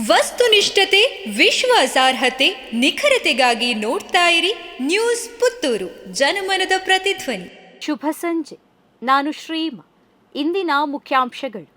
ವಸ್ತುನಿಷ್ಠತೆ, ವಿಶ್ವಾಸಾರ್ಹತೆ, ನಿಖರತೆಗಾಗಿ ನೋಡ್ತಾ ಇರಿ ನ್ಯೂಸ್ ಪುತ್ತೂರು, ಜನಮನದ ಪ್ರತಿಧ್ವನಿ. ಶುಭ ಸಂಜೆ. ನಾನು ಶ್ರೀಮಾ. ಇಂದಿನ ಮುಖ್ಯಾಂಶಗಳು: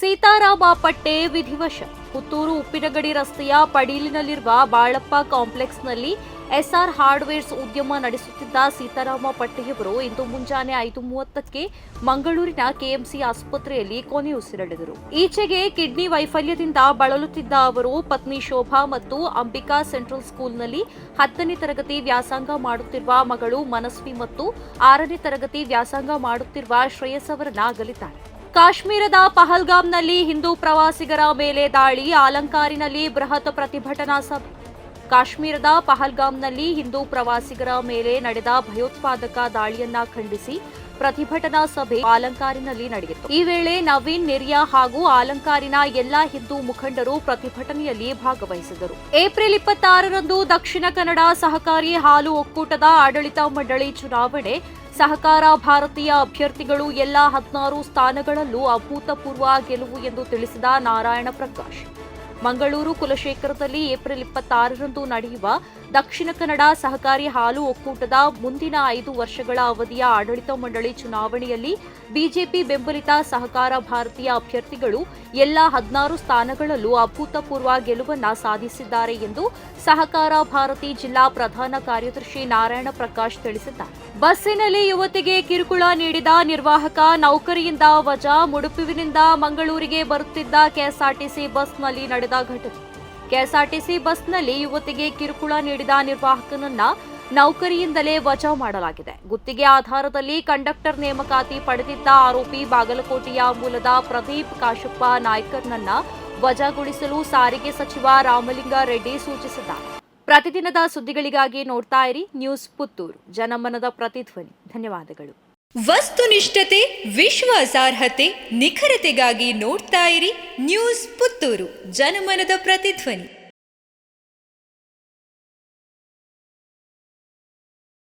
ಸೀತಾರಾಮ ಪಟ್ಟೆ ವಿಧಿವಶ. ಪುತ್ತೂರು ಉಪ್ಪಿನಗಡಿ ರಸ್ತೆಯ ಪಡೀಲಿನಲ್ಲಿರುವ ಬಾಳಪ್ಪ ಕಾಂಪ್ಲೆಕ್ಸ್ನಲ್ಲಿ ಎಸ್ಆರ್ ಹಾರ್ಡ್ವೇರ್ಸ್ ಉದ್ಯಮ ನಡೆಸುತ್ತಿದ್ದ ಸೀತಾರಾಮ ಪಟ್ಟೆಯವರು ಇಂದು ಮುಂಜಾನೆ 5:30ಕ್ಕೆ ಮಂಗಳೂರಿನ ಕೆಎಂಸಿ ಆಸ್ಪತ್ರೆಯಲ್ಲಿ ಕೊನೆಯುಸಿರೆಳೆದರು. ಈಚೆಗೆ ಕಿಡ್ನಿ ವೈಫಲ್ಯದಿಂದ ಬಳಲುತ್ತಿದ್ದ ಅವರು ಪತ್ನಿ ಶೋಭಾ ಮತ್ತು ಅಂಬಿಕಾ ಸೆಂಟ್ರಲ್ ಸ್ಕೂಲ್ನಲ್ಲಿ 10ನೇ ತರಗತಿ ವ್ಯಾಸಂಗ ಮಾಡುತ್ತಿರುವ ಮಗಳು ಮನಸ್ವಿ ಮತ್ತು 6ನೇ ತರಗತಿ ವ್ಯಾಸಂಗ ಮಾಡುತ್ತಿರುವ ಶ್ರೇಯಸ್ ಅವರನ್ನ ಅಗಲಿದ್ದಾರೆ. ಕಾಶ್ಮೀರದ ಪಹಲ್ಗಾಮ್ನಲ್ಲಿ ಹಿಂದೂ ಪ್ರವಾಸಿಗರ ಮೇಲೆ ದಾಳಿ, ಆಲಂಕಾರಿನಲ್ಲಿ ಬೃಹತ್ ಪ್ರತಿಭಟನಾ ಸಭೆ. ಕಾಶ್ಮೀರದ ಪಹಲ್ಗಾಮ್ನಲ್ಲಿ ಹಿಂದೂ ಪ್ರವಾಸಿಗರ ಮೇಲೆ ನಡೆದ ಭಯೋತ್ಪಾದಕ ದಾಳಿಯನ್ನ ಖಂಡಿಸಿ ಪ್ರತಿಭಟನಾ ಸಭೆ ಆಲಂಕಾರಿನಲ್ಲಿ ನಡೆಯಿತು. ಈ ವೇಳೆ ನವೀನ್ ನಿರ್ಯಾ ಹಾಗೂ ಆಲಂಕಾರಿನ ಎಲ್ಲಾ ಹಿಂದೂ ಮುಖಂಡರು ಪ್ರತಿಭಟನೆಯಲ್ಲಿ ಭಾಗವಹಿಸಿದರು. ಏಪ್ರಿಲ್ 26ರಂದು ದಕ್ಷಿಣ ಕನ್ನಡ ಸಹಕಾರಿ ಹಾಲು ಒಕ್ಕೂಟದ ಆಡಳಿತ ಮಂಡಳಿ ಚುನಾವಣೆ. ಸಹಕಾರ ಭಾರತೀಯ ಅಭ್ಯರ್ಥಿಗಳು ಎಲ್ಲ 16 ಸ್ಥಾನಗಳಲ್ಲೂ ಅಭೂತಪೂರ್ವ ಗೆಲುವು ಎಂದು ತಿಳಿಸಿದ ನಾರಾಯಣ ಪ್ರಕಾಶ್. ಮಂಗಳೂರು ಕುಲಶೇಖರದಲ್ಲಿ ಏಪ್ರಿಲ್ 26ರಂದು ನಡೆಯುವ ದಕ್ಷಿಣ ಕನ್ನಡ ಸಹಕಾರಿ ಹಾಲು ಒಕ್ಕೂಟದ ಮುಂದಿನ 5 ವರ್ಷಗಳ ಅವಧಿಯ ಆಡಳಿತ ಮಂಡಳಿ ಚುನಾವಣೆಯಲ್ಲಿ ಬಿಜೆಪಿ ಬೆಂಬಲಿತ ಸಹಕಾರ ಭಾರತೀಯ ಅಭ್ಯರ್ಥಿಗಳು ಎಲ್ಲ 16 ಸ್ಥಾನಗಳಲ್ಲೂ ಅಭೂತಪೂರ್ವ ಗೆಲುವನ್ನ ಸಾಧಿಸಿದ್ದಾರೆ ಎಂದು ಸಹಕಾರ ಭಾರತಿ ಜಿಲ್ಲಾ ಪ್ರಧಾನ ಕಾರ್ಯದರ್ಶಿ ನಾರಾಯಣ ಪ್ರಕಾಶ್ ತಿಳಿಸಿದ್ದಾರೆ. ಬಸ್ಸಿನಲ್ಲಿ ಯುವತಿಗೆ ಕಿರುಕುಳ ನೀಡಿದ ನಿರ್ವಾಹಕ ನೌಕರಿಯಿಂದ ವಜಾ. ಮುಡುಪುವಿನಿಂದ ಮಂಗಳೂರಿಗೆ ಬರುತ್ತಿದ್ದ ಕೆಎಸ್ಆರ್ಟಿಸಿ ಬಸ್ನಲ್ಲಿ ನಡೆದ ಘಟನೆ. ಕೆಎಸ್ಆರ್ಟಿಸಿ ಬಸ್ನಲ್ಲಿ ಯುವತಿಗೆ ಕಿರುಕುಳ ನೀಡಿದ ನಿರ್ವಾಹಕನನ್ನ ನೌಕರಿಯಿಂದಲೇ ವಜಾ ಮಾಡಲಾಗಿದೆ. ಗುತ್ತಿಗೆ ಆಧಾರದಲ್ಲಿ ಕಂಡಕ್ಟರ್ ನೇಮಕಾತಿ ಪಡೆದಿದ್ದ ಆರೋಪಿ ಬಾಗಲಕೋಟೆಯ ಮೂಲದ ಪ್ರದೀಪ್ ಕಾಶಪ್ಪ ನಾಯ್ಕರ್ನನ್ನ ವಜಾಗೊಳಿಸಲು ಸಾರಿಗೆ ಸಚಿವ ರಾಮಲಿಂಗಾರೆಡ್ಡಿ ಸೂಚಿಸಿದ್ದಾರೆ. ಪ್ರತಿದಿನದ ಸುದ್ದಿಗಳಿಗಾಗಿ ನೋಡ್ತಾ ಇರಿ ನ್ಯೂಸ್ ಪುತ್ತೂರು, ಜನಮನದ ಪ್ರತಿಧ್ವನಿ. ಧನ್ಯವಾದಗಳು. ವಸ್ತುನಿಷ್ಠತೆ, ವಿಶ್ವಾಸಾರ್ಹತೆ, ನಿಖರತೆಗಾಗಿ ನೋಡ್ತಾ ಇರಿ ನ್ಯೂಸ್ ಪುತ್ತೂರು, ಜನಮನದ ಪ್ರತಿಧ್ವನಿ.